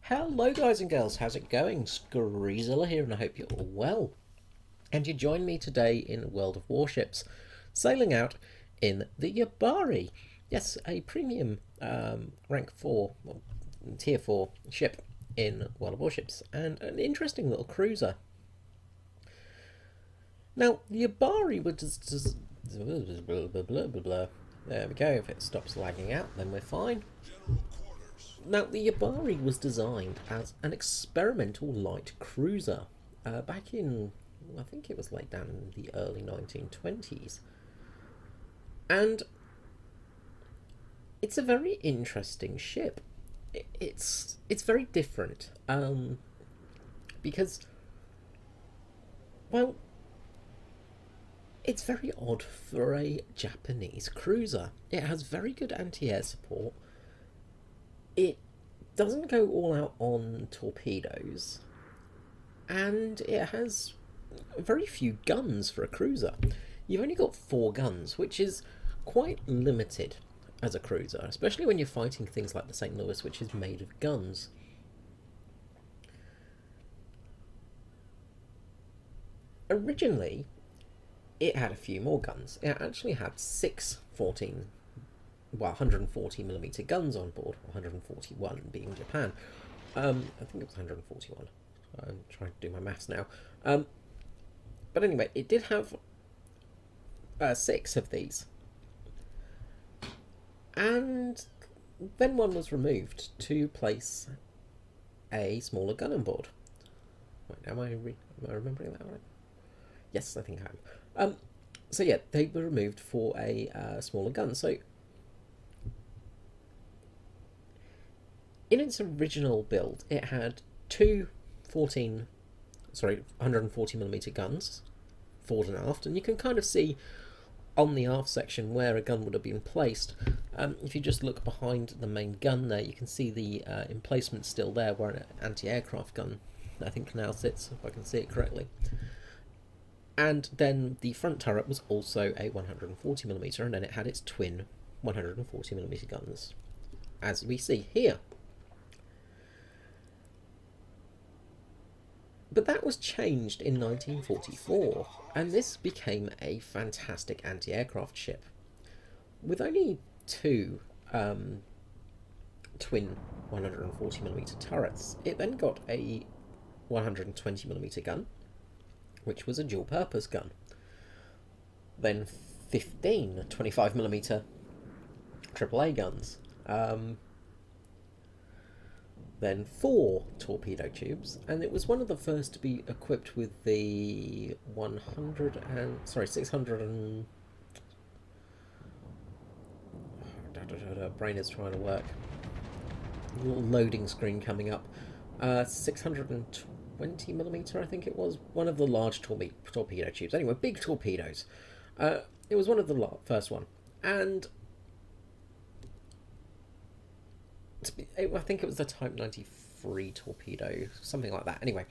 Hello guys and girls, how's it going? Screezilla here and I hope you're all well. And you join me today in World of Warships, sailing out in the Yubari. Yes, a premium rank 4, well, tier 4 ship in World of Warships, and an interesting little cruiser. Now, the Yubari was there we go, if it stops lagging out then we're fine. Now, the Yubari was designed as an experimental light cruiser back in, I think it was laid down in the early 1920s. And it's a very interesting ship. It's very different because, well, it's very odd for a Japanese cruiser. It has very good anti-air support. It doesn't go all out on torpedoes, and it has very few guns for a cruiser. You've only got 4 guns, which is quite limited as a cruiser, especially when you're fighting things like the St. Louis, which is made of guns. Originally, it had a few more guns. It actually had 6 140mm guns on board, 141 being Japan. I think it was 141. I'm trying to do my maths now. But anyway, it did have 6 of these. And then one was removed to place a smaller gun on board. Wait, am I remembering that right? Yes, I think I am. So yeah, they were removed for a smaller gun. So in its original build, it had 2 140mm guns, forward and aft, and you can kind of see on the aft section where a gun would have been placed. If you just look behind the main gun there, you can see the emplacement still there where an anti-aircraft gun, I think, now sits, if I can see it correctly. And then the front turret was also a 140mm, and then it had its twin 140mm guns, as we see here. But that was changed in 1944, and this became a fantastic anti-aircraft ship. With only 2 twin 140mm turrets, it then got a 120mm gun, which was a dual-purpose gun. Then 15 25mm AAA guns. Then 4 torpedo tubes, and it was one of the first to be equipped with the 600 and... brain is trying to work. Little loading screen coming up. 620mm, I think it was. One of the large torpedo tubes. Anyway, big torpedoes. It was one of the first one. And I think it was the Type 93 torpedo, something like that. Anyway,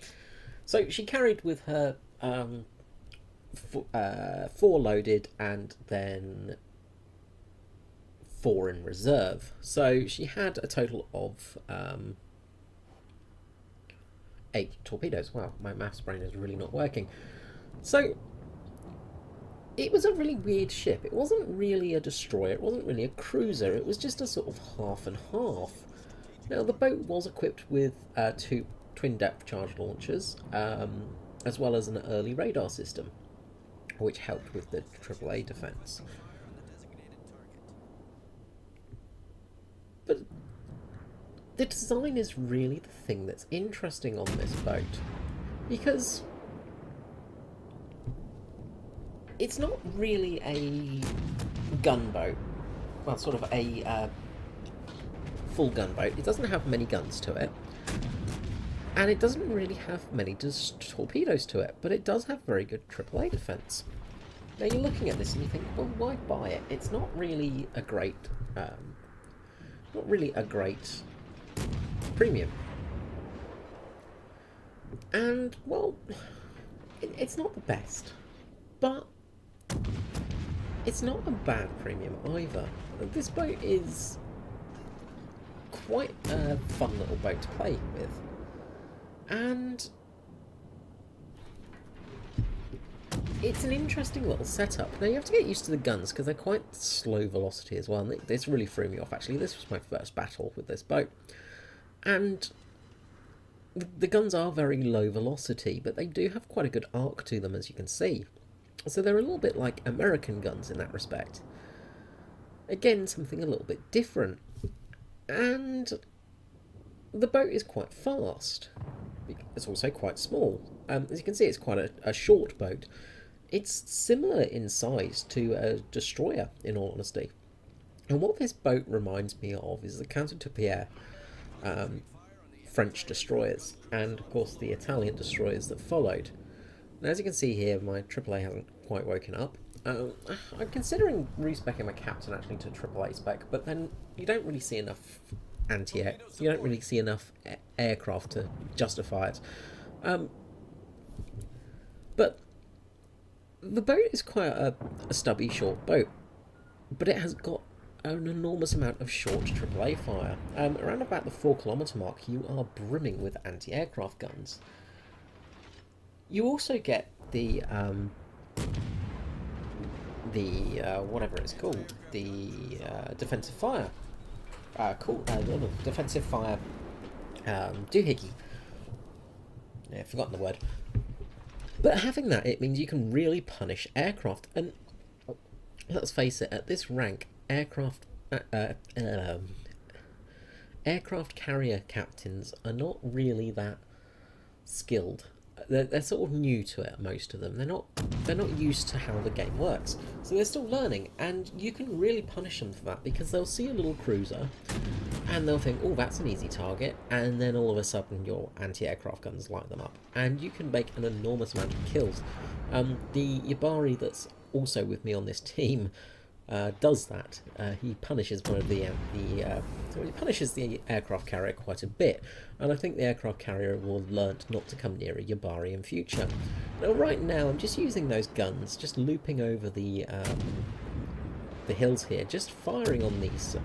so she carried with her 4 loaded and then 4 in reserve. So she had a total of 8 torpedoes. Wow, my maths brain is really not working. So it was a really weird ship. It wasn't really a destroyer, it wasn't really a cruiser, it was just a sort of half and half. Now, the boat was equipped with 2 twin-depth charge launchers, as well as an early radar system, which helped with the AAA defence. But the design is really the thing that's interesting on this boat, because it's not really a gunboat, well, sort of a full gunboat. It doesn't have many guns to it, and it doesn't really have many torpedoes to it, but it does have very good AAA defence. Now you're looking at this and you think, well, why buy it? It's not really a great, premium. And, well, it's not the best, but it's not a bad premium either. This boat is quite a fun little boat to play with. And it's an interesting little setup. Now you have to get used to the guns because they're quite slow velocity as well. And this really threw me off actually. This was my first battle with this boat. And the guns are very low velocity, but they do have quite a good arc to them, as you can see. So they're a little bit like American guns in that respect. Again, something a little bit different. And the boat is quite fast. It's also quite small. As you can see, it's quite a short boat. It's similar in size to a destroyer, in all honesty. And what this boat reminds me of is the Counter-Torpedo French destroyers, and of course the Italian destroyers that followed. Now, as you can see here, my AAA hasn't quite woken up. I'm considering respecking my captain actually to AAA spec, but then you don't really see enough anti-air. You don't really see enough aircraft to justify it. But the boat is quite a stubby, short boat, but it has got an enormous amount of short AAA fire. Around about the 4 kilometre mark, you are brimming with anti-aircraft guns. You also get the whatever it's called, the defensive fire. Defensive fire doohickey. Yeah, I've forgotten the word. But having that, it means you can really punish aircraft. And let's face it, at this rank, aircraft carrier captains are not really that skilled. They're sort of new to it, most of them. They're not used to how the game works, so they're still learning. And you can really punish them for that, because they'll see a little cruiser and they'll think, oh, that's an easy target, and then all of a sudden your anti-aircraft guns light them up, and you can make an enormous amount of kills. The Yubari that's also with me on this team does that. He punishes one of the aircraft carrier quite a bit, and I think the aircraft carrier will have learnt not to come near a Yubari in future. Now, right now, I'm just using those guns, just looping over the hills here, just firing on these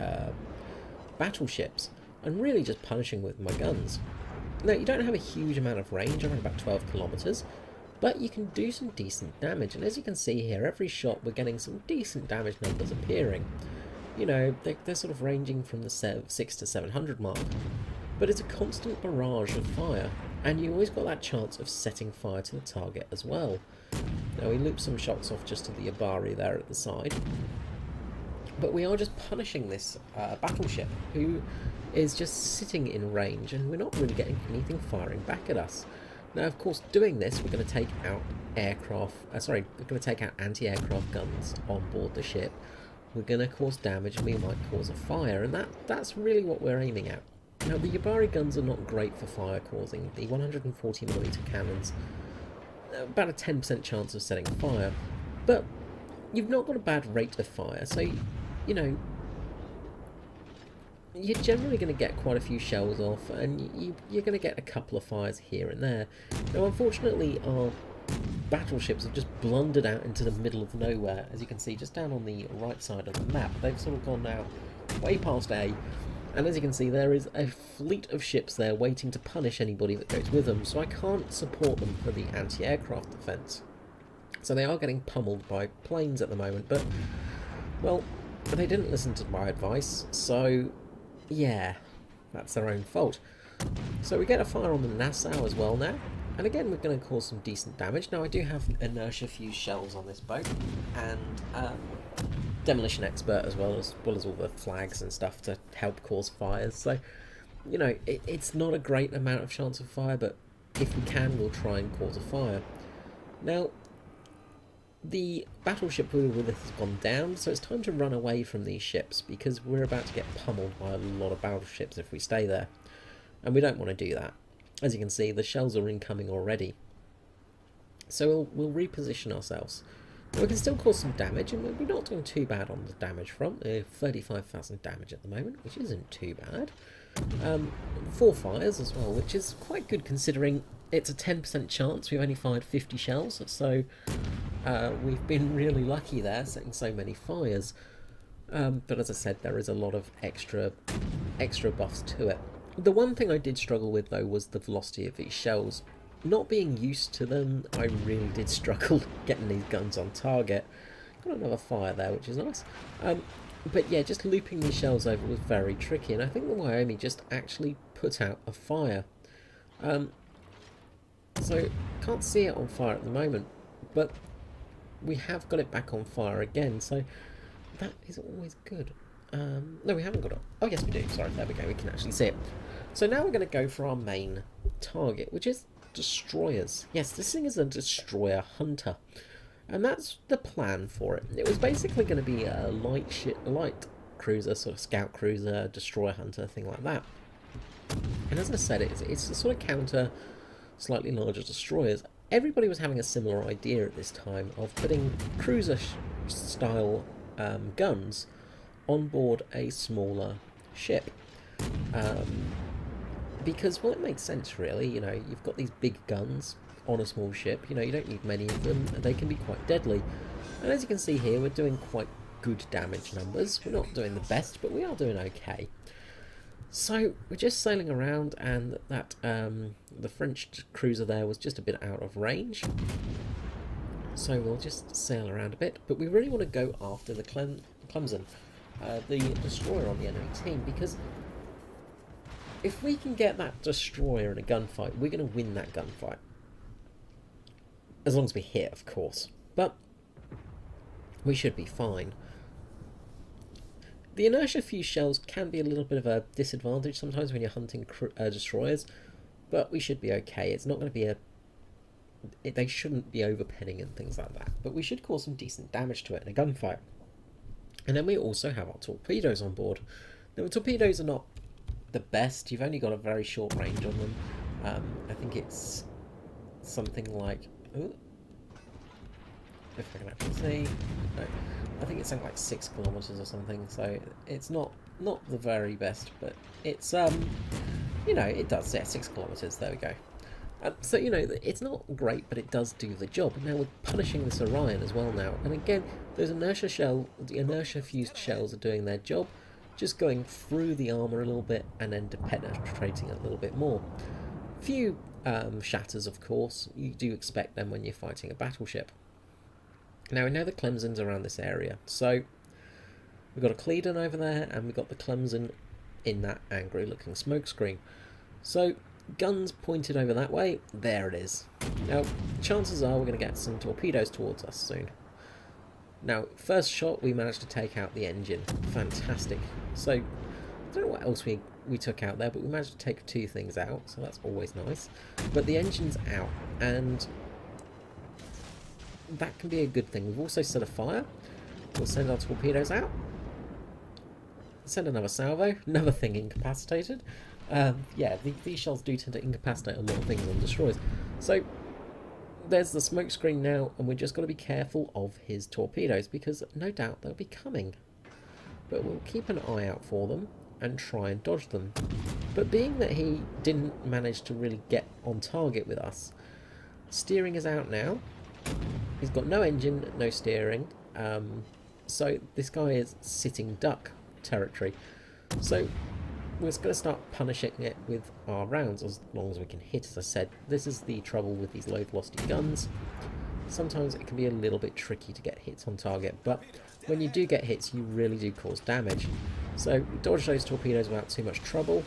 battleships, and really just punishing with my guns. Now, you don't have a huge amount of range, around about 12 kilometres, but you can do some decent damage, and as you can see here, every shot we're getting some decent damage numbers appearing. You know, they're sort of ranging from the 6 to 700 mark, but it's a constant barrage of fire, and you always got that chance of setting fire to the target as well. Now, we loop some shots off just to the Yubari there at the side, but we are just punishing this battleship, who is just sitting in range, and we're not really getting anything firing back at us. Now, of course, doing this, we're going to take out we're going to take out anti-aircraft guns on board the ship. We're going to cause damage, and we might cause a fire, and that's really what we're aiming at. Now, the Yubari guns are not great for fire causing. The 140mm cannons, about a 10% chance of setting fire, but you've not got a bad rate of fire, so, you know, you're generally going to get quite a few shells off, and you're going to get a couple of fires here and there. Now, unfortunately, our battleships have just blundered out into the middle of nowhere, as you can see just down on the right side of the map. They've sort of gone now way past A, and as you can see, there is a fleet of ships there waiting to punish anybody that goes with them, so I can't support them for the anti-aircraft defence. So they are getting pummeled by planes at the moment, but, well, they didn't listen to my advice, so yeah, that's their own fault. So we get a fire on the Nassau as well now, and again we're going to cause some decent damage. Now, I do have inertia fused shells on this boat, and demolition expert as well as all the flags and stuff to help cause fires. So, you know, it's not a great amount of chance of fire, but if we can, we'll try and cause a fire. Now, the battleship we were with has gone down, so it's time to run away from these ships, because we're about to get pummeled by a lot of battleships if we stay there, and we don't want to do that. As you can see, the shells are incoming already, so we'll reposition ourselves. Now, we can still cause some damage, and we're not doing too bad on the damage front. 35,000 damage at the moment, which isn't too bad. 4 fires as well, which is quite good considering it's a 10% chance. We've only fired 50 shells, so we've been really lucky there, setting so many fires. But as I said, there is a lot of extra buffs to it. The one thing I did struggle with, though, was the velocity of these shells. Not being used to them, I really did struggle getting these guns on target. Got another fire there, which is nice. But yeah, just looping these shells over was very tricky, and I think the Wyoming just actually put out a fire. So, can't see it on fire at the moment, but we have got it back on fire again, so that is always good. No, we haven't got it. Oh, yes, we do. Sorry, there we go. We can actually see it. So now we're going to go for our main target, which is destroyers. Yes, this thing is a destroyer hunter. And that's the plan for it. It was basically going to be a light cruiser, sort of scout cruiser, destroyer hunter, thing like that. And as I said, it's a sort of counter slightly larger destroyers. Everybody was having a similar idea at this time of putting cruiser-style guns on board a smaller ship. Because, well, it makes sense, really. You know, you've got these big guns on a small ship, you know, you don't need many of them, and they can be quite deadly. And as you can see here, we're doing quite good damage numbers. We're not doing the best, but we are doing okay. So we're just sailing around, and that the French cruiser there was just a bit out of range. So we'll just sail around a bit, but we really want to go after the Clemson, the destroyer on the enemy team, because if we can get that destroyer in a gunfight, we're going to win that gunfight. As long as we hit, of course. But we should be fine. The inertia fused shells can be a little bit of a disadvantage sometimes when you're hunting destroyers, but we should be okay. It's not going to be they shouldn't be overpenning and things like that, but we should cause some decent damage to it in a gunfight. And then we also have our torpedoes on board. Now, the torpedoes are not the best. You've only got a very short range on them. I think it's something like... Ooh, if I can actually see... No, I think it's something like 6 kilometers or something, so it's not the very best, but it's, you know, it does, yeah, 6 kilometers, there we go. So, you know, it's not great, but it does do the job. Now we're punishing this Orion as well now, and again, those the inertia fused shells are doing their job, just going through the armour a little bit, and then penetrating a little bit more. Few shatters, of course. You do expect them when you're fighting a battleship. Now we know the Clemson's around this area, so we've got a Cleedon over there, and we've got the Clemson in that angry looking smokescreen. So guns pointed over that way, there it is. Now chances are we're going to get some torpedoes towards us soon. Now first shot we managed to take out the engine, fantastic. So I don't know what else we took out there, but we managed to take 2 things out, so that's always nice. But the engine's out, and that can be a good thing. We've also set a fire. We'll send our torpedoes out. Send another salvo. Another thing incapacitated. Yeah, these shells do tend to incapacitate a lot of things on destroyers. So there's the smoke screen now, and we're just got to be careful of his torpedoes, because no doubt they'll be coming. But we'll keep an eye out for them and try and dodge them. But being that he didn't manage to really get on target with us, steering is out now. He's got no engine, no steering, so this guy is sitting duck territory. So we're just going to start punishing it with our rounds as long as we can hit. As I said, this is the trouble with these low velocity guns. Sometimes it can be a little bit tricky to get hits on target, but when you do get hits, you really do cause damage. So dodge those torpedoes without too much trouble.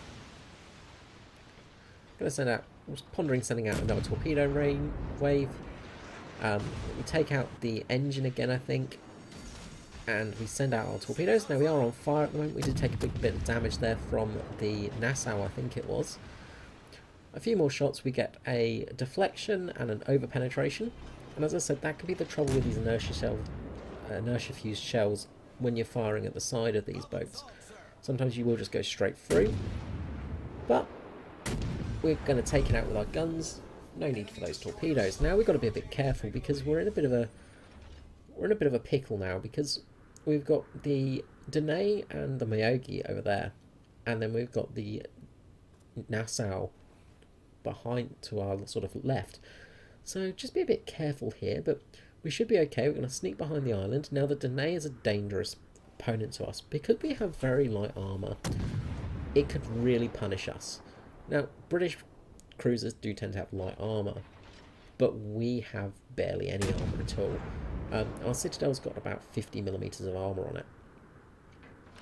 Going to send out, I was pondering sending out another torpedo wave. We take out the engine again, I think, and we send out our torpedoes. Now we are on fire at the moment. We did take a big bit of damage there from the Nassau, I think it was. A few more shots, we get a deflection and an over penetration. And as I said, that can be the trouble with these inertia fused shells when you're firing at the side of these boats. Sometimes you will just go straight through, but we're going to take it out with our guns. No need for those torpedoes. Now we've got to be a bit careful, because we're in a bit of a pickle now, because we've got the Danae and the Myogi over there, and then we've got the Nassau behind to our sort of left. So just be a bit careful here, but we should be okay. We're going to sneak behind the island. Now the Danae is a dangerous opponent to us. Because we have very light armour, it could really punish us. Now, British cruisers do tend to have light armour, but we have barely any armour at all. Our Citadel's got about 50mm of armour on it.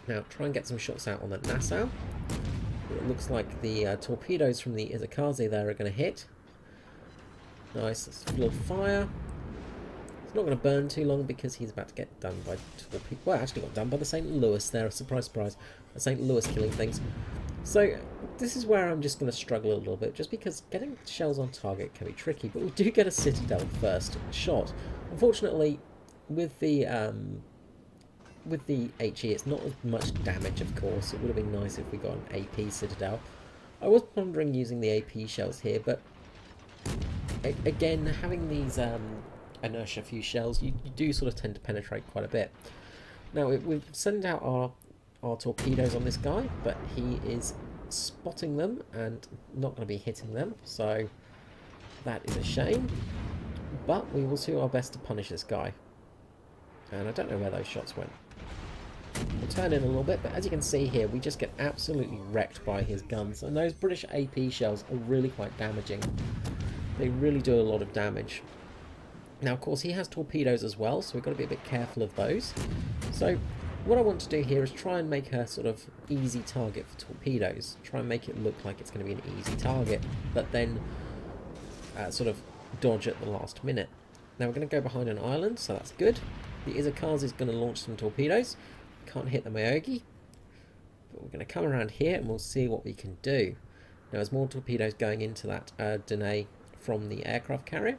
Now, try and get some shots out on that Nassau. It looks like the torpedoes from the Izakaze there are going to hit. Nice, it's full of fire. It's not going to burn too long because he's about to get done by torpedoes. Well, actually got done by the St. Louis there. Surprise, surprise. The St. Louis killing things. So, this is where I'm just going to struggle a little bit, just because getting shells on target can be tricky, but we do get a Citadel first shot. Unfortunately, with the HE, it's not as much damage, of course. It would have been nice if we got an AP Citadel. I was pondering using the AP shells here, but again, having these inertia fuse shells, you do sort of tend to penetrate quite a bit. Now, we've sent out our torpedoes on this guy, but he is spotting them and not going to be hitting them, so that is a shame. But we will do our best to punish this guy. And I don't know where those shots went. We'll turn in a little bit, but as you can see here, we just get absolutely wrecked by his guns. And those British AP shells are really quite damaging. They really do a lot of damage. Now, of course, he has torpedoes as well, so we've got to be a bit careful of those. So, what I want to do here is try and make a sort of easy target for torpedoes. Try and make it look like it's going to be an easy target, but then sort of dodge at the last minute. Now, we're going to go behind an island, so that's good. The Izakaze is going to launch some torpedoes. Can't hit the Myogi, but we're going to come around here and we'll see what we can do. Now, there's more torpedoes going into that Danae from the aircraft carrier.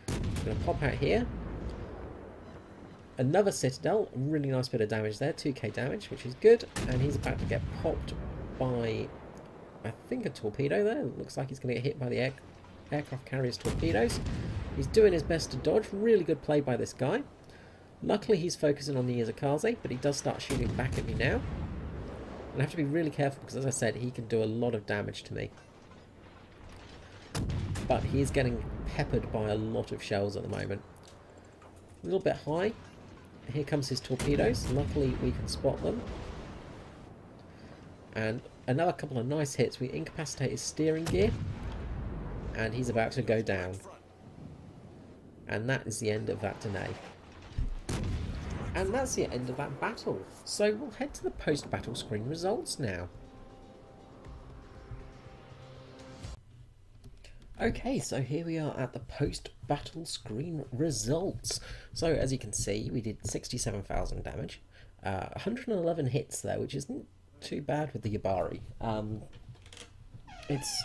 I'm going to pop out here. Another Citadel, a really nice bit of damage there, 2k damage, which is good. And he's about to get popped by, I think, a torpedo there. It looks like he's going to get hit by the aircraft carrier's torpedoes. He's doing his best to dodge. Really good play by this guy. Luckily, he's focusing on the Izakaze, but he does start shooting back at me now. I have to be really careful because, as I said, he can do a lot of damage to me. But he is getting peppered by a lot of shells at the moment. A little bit high. Here comes his torpedoes. Luckily, we can spot them. And another couple of nice hits. We incapacitate his steering gear. And he's about to go down. And that is the end of that Danae. And that's the end of that battle. So we'll head to the post-battle screen results now. Okay, so here we are at the post-battle screen results. So as you can see, we did 67,000 damage, 111 hits there, which isn't too bad with the Yubari. It's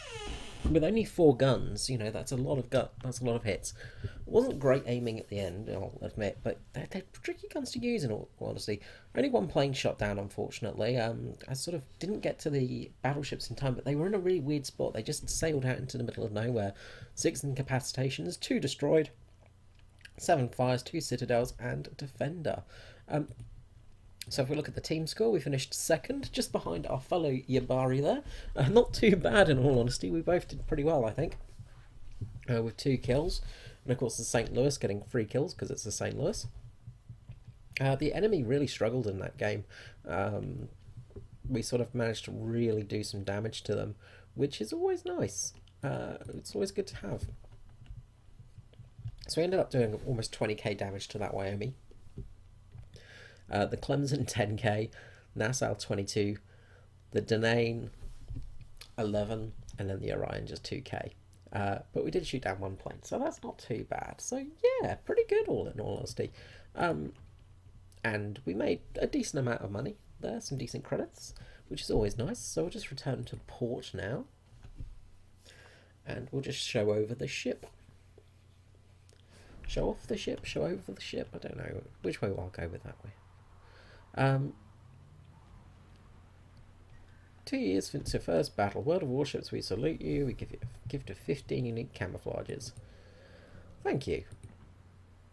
with only 4 guns, you know, that's a lot of hits. It wasn't great aiming at the end, I'll admit, but they're tricky guns to use in all honesty. Only one plane shot down, unfortunately. I sort of didn't get to the battleships in time, but they were in a really weird spot. They just sailed out into the middle of nowhere. 6 incapacitations, 2 destroyed, 7 fires, 2 citadels, and a defender. So if we look at the team score, we finished 2nd, just behind our fellow Yubari there. Not too bad, in all honesty. We both did pretty well, I think, with 2 kills. And of course the St. Louis getting 3 kills because it's the St. Louis. The enemy really struggled in that game. We sort of managed to really do some damage to them, which is always nice. It's always good to have. So we ended up doing almost 20k damage to that Wyoming. The Clemson 10k, Nassau 22, the Danae 11, and then the Orion just 2k. But we did shoot down 1 plane, so that's not too bad. So yeah, pretty good all in all honesty. And we made a decent amount of money there, some decent credits, which is always nice. So we'll just return to port now, and we'll just show over the ship. Show off the ship, show over the ship. I don't know which way I'll go with that way. 2 years since your first battle. World of Warships, we salute you. We give you a gift of 15 unique camouflages. Thank you.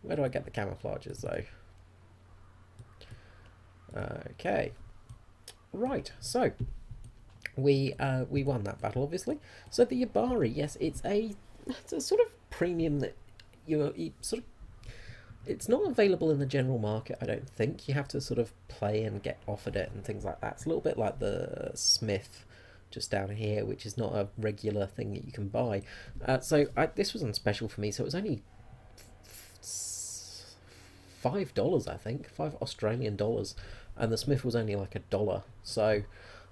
Where do I get the camouflages though? Okay. Right, so we won that battle, obviously. So the Yubari, yes, it's a sort of premium that you sort of, it's not available in the general market, I don't think. You have to sort of play and get offered it and things like that. It's a little bit like the Smith just down here, which is not a regular thing that you can buy. This was on special for me, so it was only $5, I think, $5 Australian, and the Smith was only like $1. So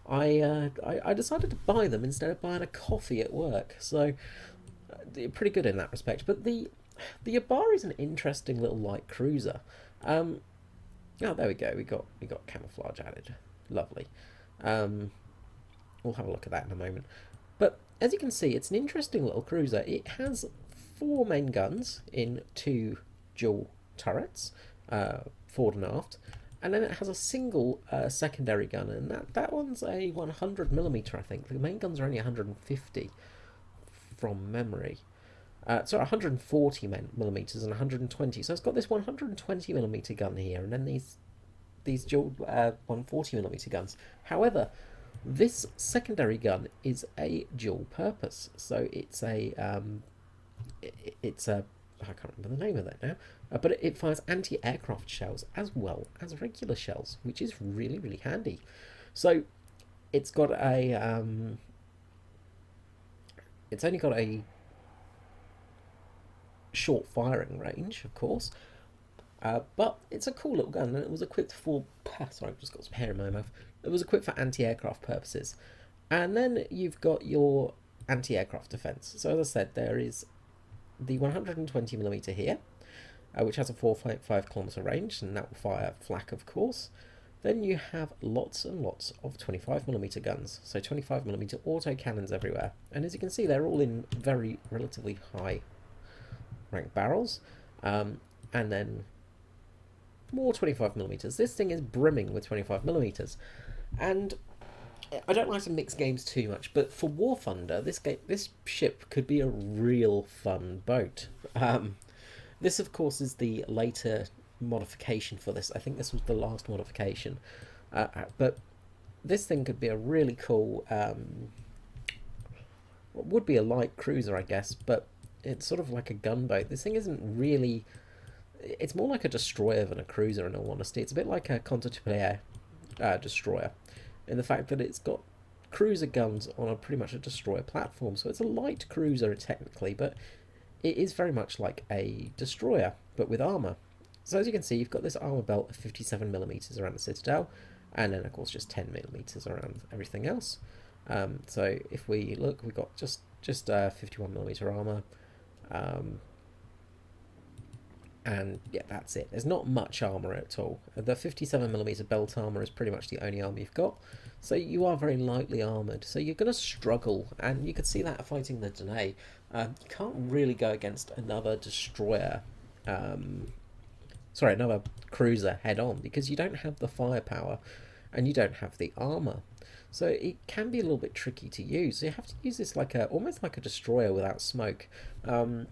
I decided to buy them instead of buying a coffee at work. So pretty good in that respect. But the Yubari is an interesting little light cruiser. Oh, there we go. We got camouflage added. Lovely. We'll have a look at that in a moment. But as you can see, it's an interesting little cruiser. It has 4 main guns in 2 dual turrets, forward and aft, and then it has a single secondary gun, and that one's a 100mm, I think. The main guns are only 150 from memory. So 140mm and 120. So it's got this 120mm gun here, and then these dual 140mm guns. However, this secondary gun is a dual purpose. So it's a I can't remember the name of that now, but it fires anti-aircraft shells as well as regular shells, which is really, really handy. So it's got a it's only got a short firing range, of course, but it's a cool little gun, and it was equipped for sorry, I've just got some hair in my mouth. It was equipped for anti-aircraft purposes. And then you've got your anti-aircraft defense. So as I said, there is the 120mm here, which has a 4.5km range, and that will fire flak, of course. Then you have lots and lots of 25mm guns, so 25mm auto cannons everywhere. And as you can see, they're all in very relatively high rank barrels, and then more 25mm. This thing is brimming with 25mm, and I don't like to mix games too much, but for War Thunder, this ship could be a real fun boat. This, of course, is the later modification for this. I think this was the last modification, but this thing could be a really cool, what would be a light cruiser, I guess, but it's sort of like a gunboat. This thing isn't really, it's more like a destroyer than a cruiser, in all honesty. It's a bit like a commentate destroyer, in the fact that it's got cruiser guns on pretty much a destroyer platform. So it's a light cruiser technically, but it is very much like a destroyer, but with armour. So as you can see, you've got this armour belt of 57mm around the citadel, and then of course just 10mm around everything else. So if we look, we've got just 51mm armour, and yeah, that's it. There's not much armour at all. The 57mm belt armour is pretty much the only armour you've got, so you are very lightly armoured, so you're going to struggle, and you could see that fighting the Danae. You can't really go against another destroyer, another cruiser head on, because you don't have the firepower and you don't have the armour. So it can be a little bit tricky to use. So you have to use this like almost like a destroyer without smoke. So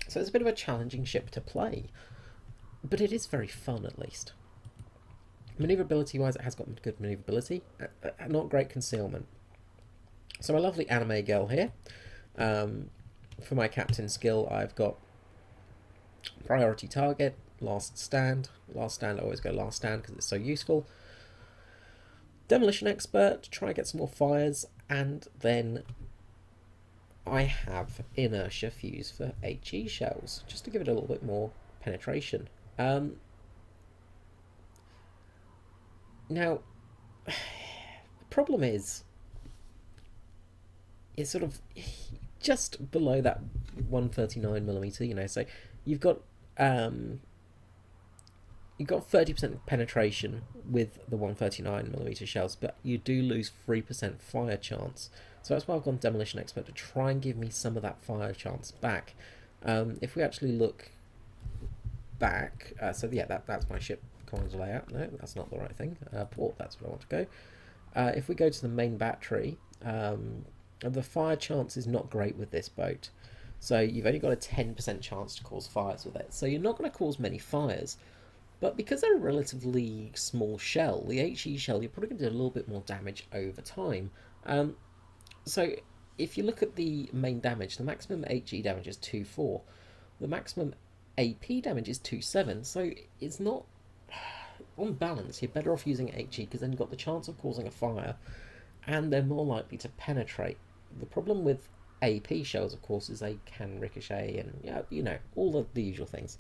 it's a bit of a challenging ship to play, but it is very fun at least. Manoeuvrability wise, it has got good manoeuvrability, not great concealment. So my lovely anime girl here, for my captain skill, I've got priority target, last stand. Last stand, I always go last stand because it's so useful. Demolition expert to try and get some more fires, and then I have inertia fuse for HE shells, just to give it a little bit more penetration. Now, the problem is, it's sort of just below that 139mm, you know, so you've got 30% penetration with the 139mm shells, but you do lose 3% fire chance. So that's why I've gone Demolition Expert, to try and give me some of that fire chance back. If we actually look back, so yeah, that's my ship commands layout. No, that's not the right thing. Port, that's where I want to go. If we go to the main battery, the fire chance is not great with this boat. So you've only got a 10% chance to cause fires with it. So you're not going to cause many fires. But because they're a relatively small shell, the HE shell, you're probably going to do a little bit more damage over time. So if you look at the main damage, the maximum HE damage is 2-4. The maximum AP damage is 2-7. So it's not... On balance, you're better off using HE because then you've got the chance of causing a fire and they're more likely to penetrate. The problem with AP shells, of course, is they can ricochet and, yeah, you know, all of the usual things.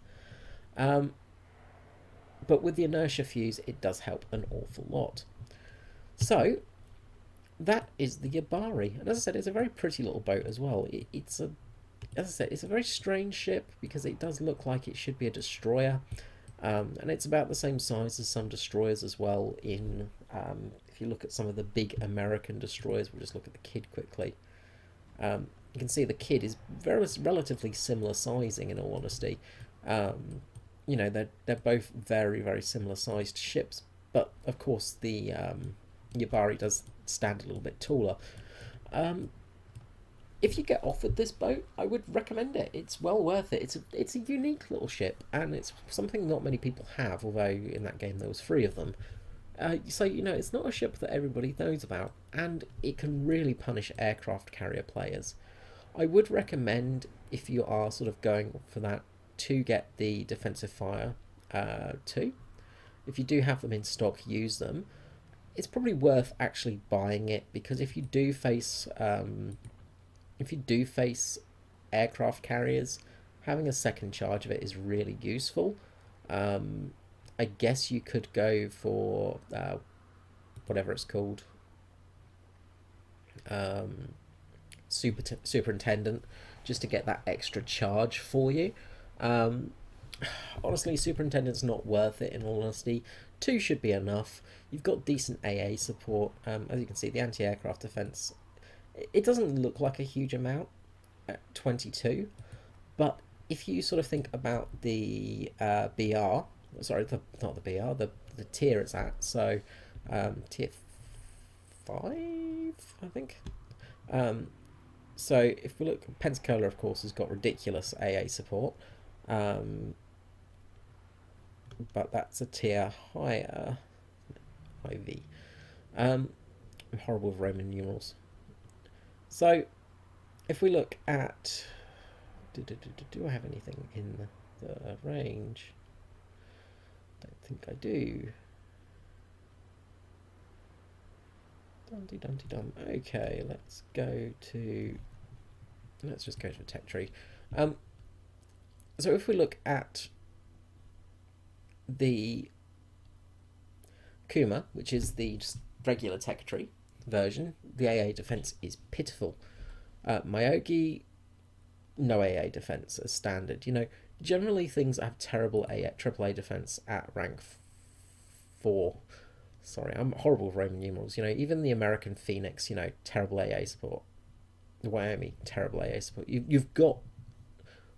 But with the inertia fuse, it does help an awful lot. So that is the Yubari, and as I said, it's a very pretty little boat as well. As I said, it's a very strange ship because it does look like it should be a destroyer, and it's about the same size as some destroyers as well. If you look at some of the big American destroyers, we'll just look at the Kid quickly. You can see the Kid is relatively similar sizing, in all honesty. You know, they're both very, very similar sized ships, but of course the Yubari does stand a little bit taller. If you get offered this boat, I would recommend it. It's well worth it. It's a unique little ship, and it's something not many people have, although in that game there was 3 of them. So, you know, it's not a ship that everybody knows about, and it can really punish aircraft carrier players. I would recommend, if you are sort of going for that, to get the defensive fire 2. If you do have them in stock, use them. It's probably worth actually buying it, because if you do face aircraft carriers, having a second charge of it is really useful. I guess you could go for whatever it's called, superintendent, just to get that extra charge for you. Honestly, superintendent's not worth it, in all honesty. 2 should be enough. You've got decent AA support. As you can see, the anti-aircraft defense, it doesn't look like a huge amount at 22, but if you sort of think about the BR, sorry, not the BR, the tier it's at, so tier 5, I think. So if we look, Pensacola, of course, has got ridiculous AA support, but that's a tier higher. IV. I'm horrible with Roman numerals. So if we look at, do I have anything in the range? Don't think I do. Dumpty dumpty dum. Okay, let's just go to a tech tree. So if we look at the Kuma, which is the just regular tech tree version, the AA defense is pitiful. Myogi, no AA defense as standard. You know, generally things that have terrible AAA defense at rank 4. Sorry, I'm horrible with Roman numerals. You know, even the American Phoenix, you know, terrible AA support. The Wyoming, terrible AA support. You've got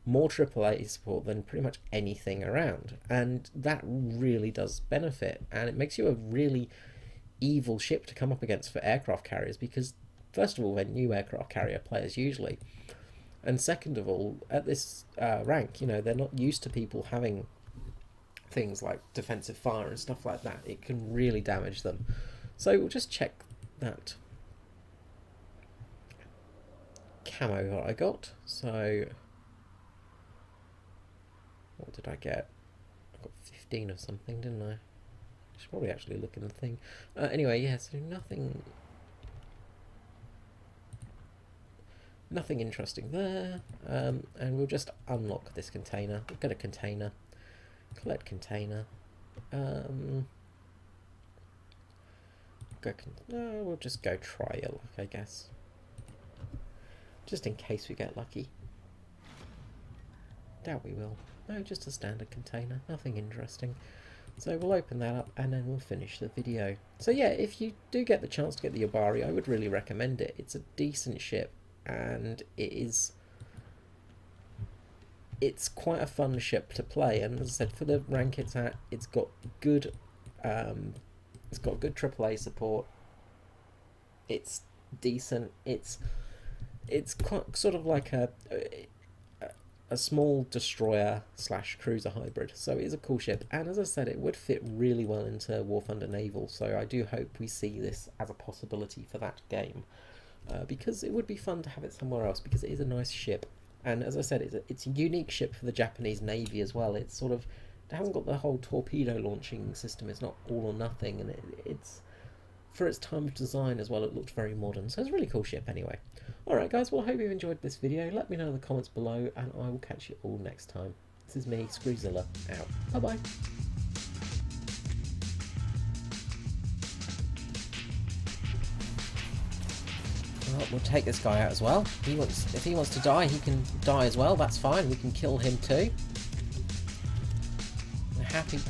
more AAA support than pretty much anything around, and that really does benefit, and it makes you a really evil ship to come up against for aircraft carriers, because first of all, they're new aircraft carrier players usually, and second of all, at this rank, you know, they're not used to people having things like defensive fire and stuff like that. It can really damage them. So we'll just check that camo that I got. So what did I get? I got 15 of something, didn't I? I should probably actually look in the thing. Anyway, yeah, so nothing interesting there. And we'll just unlock this container. We'll get a container. Collect container. We'll just go try your luck, I guess. Just in case we get lucky. Doubt we will. No, just a standard container, nothing interesting. So we'll open that up and then we'll finish the video. So yeah, if you do get the chance to get the Yubari, I would really recommend it. It's a decent ship, and it's quite a fun ship to play. And as I said, for the rank it's at, it's got good AAA support. It's decent. It's quite sort of like a a small destroyer slash cruiser hybrid, so it is a cool ship, and as I said, it would fit really well into War Thunder Naval, so I do hope we see this as a possibility for that game, because it would be fun to have it somewhere else, because it is a nice ship, and as I said, it's a unique ship for the Japanese Navy as well. It's sort of, it hasn't got the whole torpedo launching system, it's not all or nothing, and it's for its time of design as well, it looked very modern, so it's a really cool ship anyway. Alright guys, well I hope you enjoyed this video, let me know in the comments below, and I will catch you all next time. This is me, Screwzilla, out. Bye bye. Well, we'll take this guy out as well. If he wants to die, he can die as well, that's fine, we can kill him too.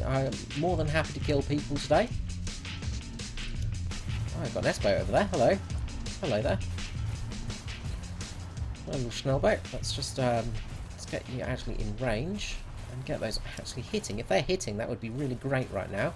I'm more than happy to kill people today. Oh, I've got an S-boat over there. Hello. Hello there. A little Schnellboat. Let's just let's get you actually in range and get those actually hitting. If they're hitting, that would be really great right now.